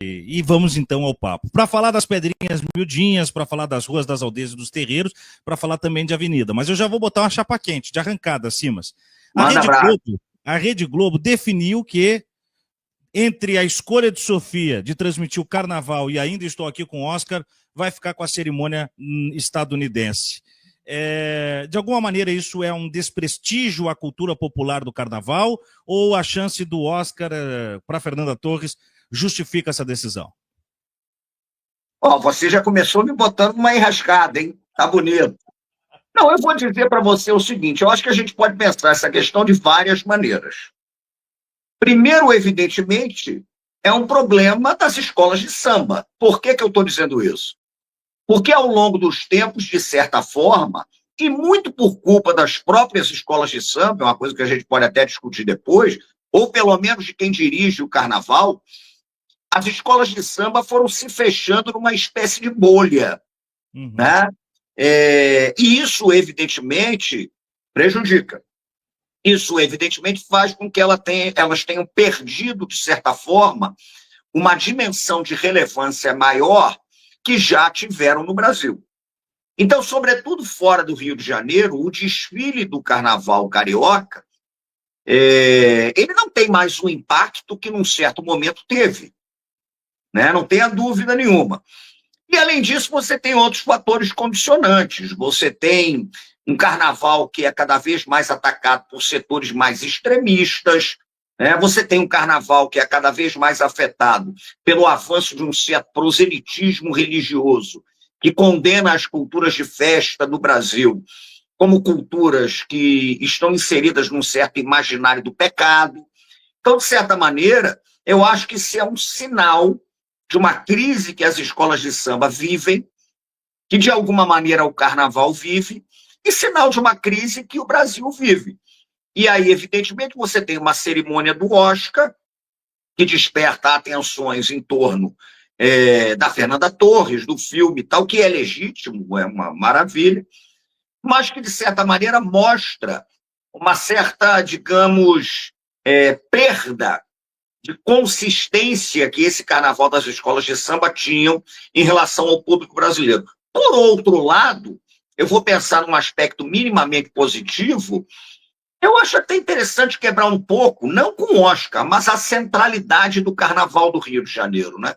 E vamos então ao papo. Para falar das pedrinhas miudinhas, para falar das ruas, das aldeias e dos terreiros, para falar também de avenida. Mas eu já vou botar uma chapa quente, de arrancada, Simas. A Manda Rede abraço. Globo, a Rede Globo definiu que entre a escolha de Sofia de transmitir o carnaval e ainda estou aqui com o Oscar, vai ficar com a cerimônia estadunidense. De alguma maneira isso é um desprestígio à cultura popular do carnaval ou a chance do Oscar para Fernanda Torres justifica essa decisão? Você já começou me botando uma enrascada, hein? Tá bonito. Não, eu vou dizer para você o seguinte, eu acho que a gente pode pensar essa questão de várias maneiras. Primeiro, evidentemente, é um problema das escolas de samba. Por que eu estou dizendo isso? Porque ao longo dos tempos, de certa forma, e muito por culpa das próprias escolas de samba, é uma coisa que a gente pode até discutir depois, ou pelo menos de quem dirige o carnaval, as escolas de samba foram se fechando numa espécie de bolha, né? E isso, evidentemente, prejudica. Isso, evidentemente, faz com que elas tenham perdido, de certa forma, uma dimensão de relevância maior que já tiveram no Brasil. Então, sobretudo fora do Rio de Janeiro, o desfile do Carnaval Carioca, ele não tem mais o impacto que num certo momento teve, né? Não tenha dúvida nenhuma. E, além disso, você tem outros fatores condicionantes. Você tem um carnaval que é cada vez mais atacado por setores mais extremistas, né? Você tem um carnaval que é cada vez mais afetado pelo avanço de um certo proselitismo religioso que condena as culturas de festa no Brasil como culturas que estão inseridas num certo imaginário do pecado. Então, de certa maneira, eu acho que isso é um sinal de uma crise que as escolas de samba vivem, que de alguma maneira o carnaval vive, e sinal de uma crise que o Brasil vive. E aí, evidentemente, você tem uma cerimônia do Oscar, que desperta atenções em torno da Fernanda Torres, do filme e tal, que é legítimo, é uma maravilha, mas que, de certa maneira, mostra uma certa, digamos, perda de consistência que esse carnaval das escolas de samba tinham em relação ao público brasileiro. Por outro lado, eu vou pensar num aspecto minimamente positivo, eu acho até interessante quebrar um pouco, não com o Oscar, mas a centralidade do carnaval do Rio de Janeiro, né?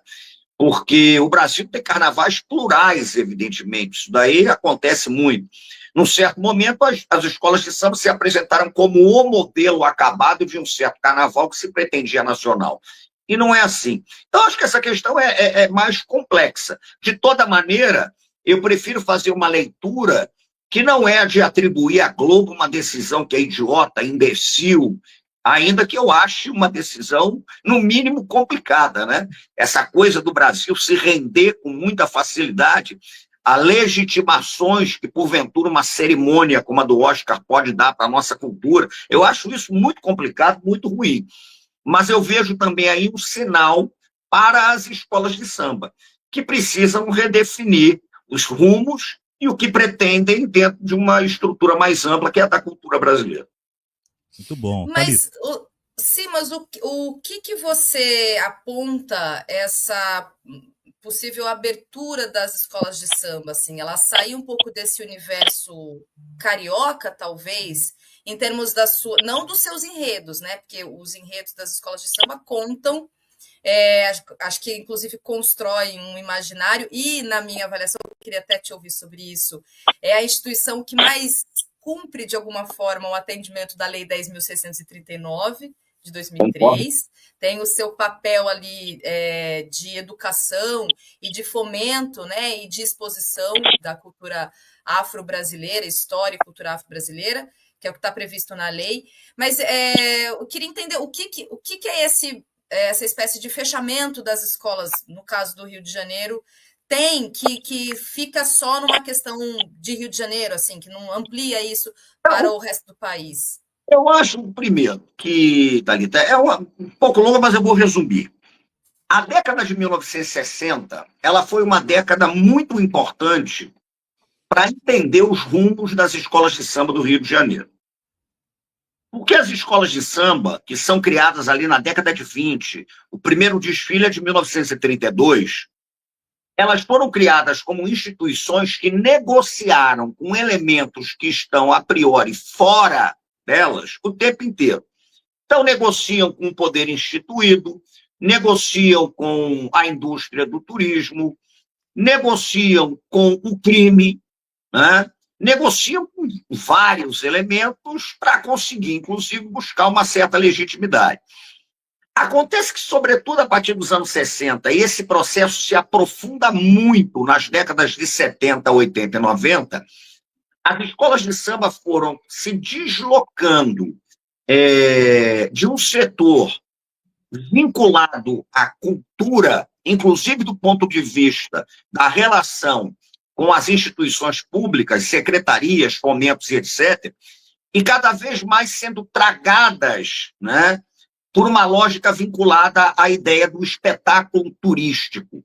Porque o Brasil tem carnavais plurais, evidentemente, isso daí acontece muito. Num certo momento, as escolas de samba se apresentaram como o modelo acabado de um certo carnaval que se pretendia nacional. E não é assim. Então, acho que essa questão é mais complexa. De toda maneira, eu prefiro fazer uma leitura que não é a de atribuir à Globo uma decisão que é idiota, imbecil, ainda que eu ache uma decisão, no mínimo, complicada, né? Essa coisa do Brasil se render com muita facilidade a legitimações que, porventura, uma cerimônia como a do Oscar pode dar para a nossa cultura. Eu acho isso muito complicado, muito ruim. Mas eu vejo também aí um sinal para as escolas de samba, que precisam redefinir os rumos e o que pretendem dentro de uma estrutura mais ampla, que é a da cultura brasileira. Muito bom. Mas, Simas, o que você aponta essa possível abertura das escolas de samba, assim, ela sair um pouco desse universo carioca, talvez, em termos da sua, não dos seus enredos, né? Porque os enredos das escolas de samba contam, acho que inclusive constroem um imaginário, e na minha avaliação, eu queria até te ouvir sobre isso, é a instituição que mais cumpre, de alguma forma, o atendimento da Lei 10.639, de 2003, tem o seu papel ali de educação e de fomento, né, e de exposição da cultura afro-brasileira, história e cultura afro-brasileira, que é o que está previsto na lei. Mas eu queria entender o que é essa espécie de fechamento das escolas, no caso do Rio de Janeiro, tem que fica só numa questão de Rio de Janeiro, assim, que não amplia isso para o resto do país. Eu acho, primeiro, que, Thalita, um pouco longa, mas eu vou resumir. A década de 1960, ela foi uma década muito importante para entender os rumos das escolas de samba do Rio de Janeiro. Porque as escolas de samba, que são criadas ali na década de 20, o primeiro desfile é de 1932, elas foram criadas como instituições que negociaram com elementos que estão a priori fora delas o tempo inteiro. Então, negociam com o poder instituído, negociam com a indústria do turismo, negociam com o crime, né? Negociam com vários elementos para conseguir, inclusive, buscar uma certa legitimidade. Acontece que, sobretudo a partir dos anos 60, e esse processo se aprofunda muito nas décadas de 70, 80 e 90, as escolas de samba foram se deslocando de um setor vinculado à cultura, inclusive do ponto de vista da relação com as instituições públicas, secretarias, fomentos e etc., e cada vez mais sendo tragadas, né, por uma lógica vinculada à ideia do espetáculo turístico.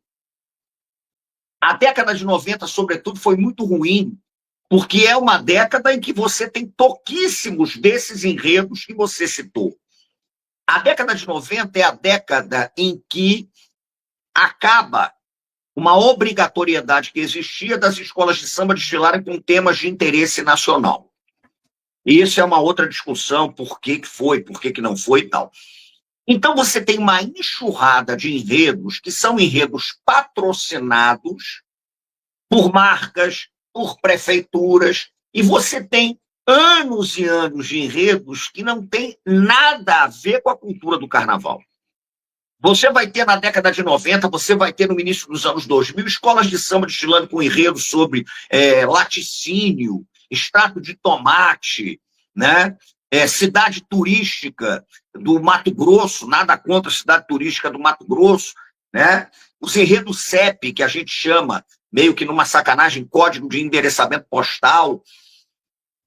A década de 90, sobretudo, foi muito ruim, porque é uma década em que você tem pouquíssimos desses enredos que você citou. A década de 90 é a década em que acaba uma obrigatoriedade que existia das escolas de samba desfilarem com temas de interesse nacional. E isso é uma outra discussão, por que foi, por que não foi e tal. Então você tem uma enxurrada de enredos que são enredos patrocinados por marcas, por prefeituras, e você tem anos e anos de enredos que não tem nada a ver com a cultura do carnaval. Você vai ter na década de 90, você vai ter no início dos anos 2000, escolas de samba desfilando com enredos sobre laticínio, extrato de tomate, né? Cidade turística do Mato Grosso, nada contra a cidade turística do Mato Grosso, né? Os enredos CEP, que a gente chama, meio que numa sacanagem, código de endereçamento postal.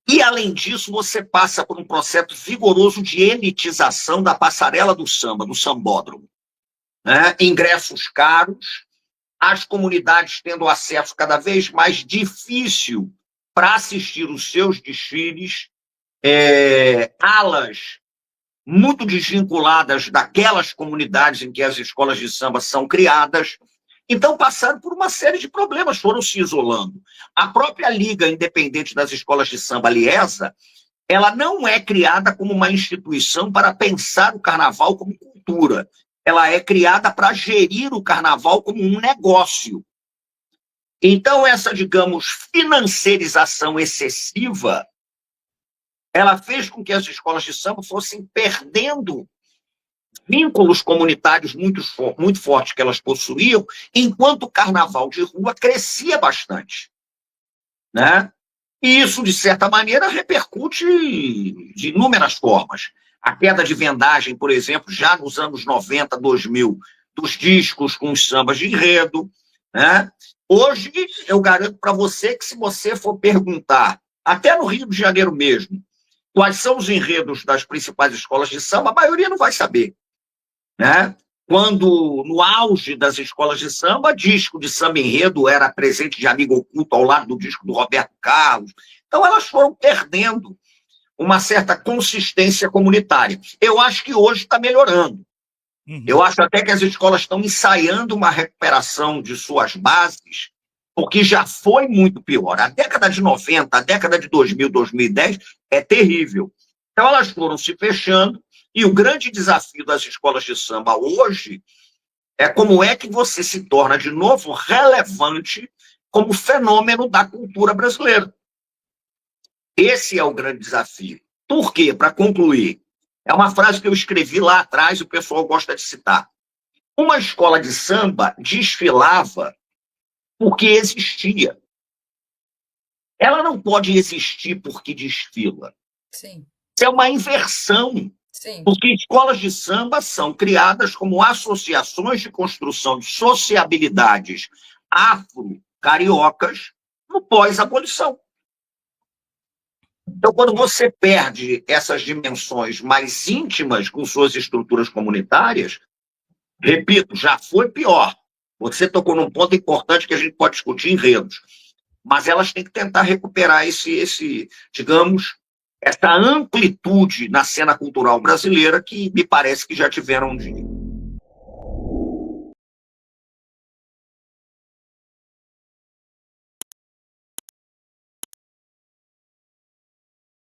E, além disso, você passa por um processo vigoroso de elitização da passarela do samba, do sambódromo. Né? Ingressos caros, as comunidades tendo acesso cada vez mais difícil para assistir os seus desfiles, alas muito desvinculadas daquelas comunidades em que as escolas de samba são criadas. Então, passaram por uma série de problemas, foram se isolando. A própria Liga Independente das Escolas de Samba, a Liesa, ela não é criada como uma instituição para pensar o carnaval como cultura. Ela é criada para gerir o carnaval como um negócio. Então, essa, digamos, financiarização excessiva, ela fez com que as escolas de samba fossem perdendo vínculos comunitários muito fortes que elas possuíam, enquanto o carnaval de rua crescia bastante. Né? E isso, de certa maneira, repercute de inúmeras formas. A queda de vendagem, por exemplo, já nos anos 90, 2000, dos discos com os sambas de enredo. Né? Hoje, eu garanto para você que se você for perguntar, até no Rio de Janeiro mesmo, quais são os enredos das principais escolas de samba, a maioria não vai saber. Né? Quando, no auge das escolas de samba, disco de samba enredo era presente de Amigo Oculto ao lado do disco do Roberto Carlos. Então, elas foram perdendo uma certa consistência comunitária. Eu acho que hoje está melhorando. Eu acho até que as escolas estão ensaiando uma recuperação de suas bases, porque já foi muito pior. A década de 90, a década de 2000, 2010 é terrível. Então, elas foram se fechando, e o grande desafio das escolas de samba hoje é como é que você se torna de novo relevante como fenômeno da cultura brasileira. Esse é o grande desafio. Por quê? Para concluir, é uma frase que eu escrevi lá atrás e o pessoal gosta de citar. Uma escola de samba desfilava porque existia. Ela não pode existir porque desfila. Sim. Isso é uma inversão. Sim. Porque escolas de samba são criadas como associações de construção de sociabilidades afro-cariocas no pós-abolição. Então, quando você perde essas dimensões mais íntimas com suas estruturas comunitárias, repito, já foi pior. Você tocou num ponto importante que a gente pode discutir enredos, mas elas têm que tentar recuperar esse digamos, essa amplitude na cena cultural brasileira que me parece que já tiveram um dia.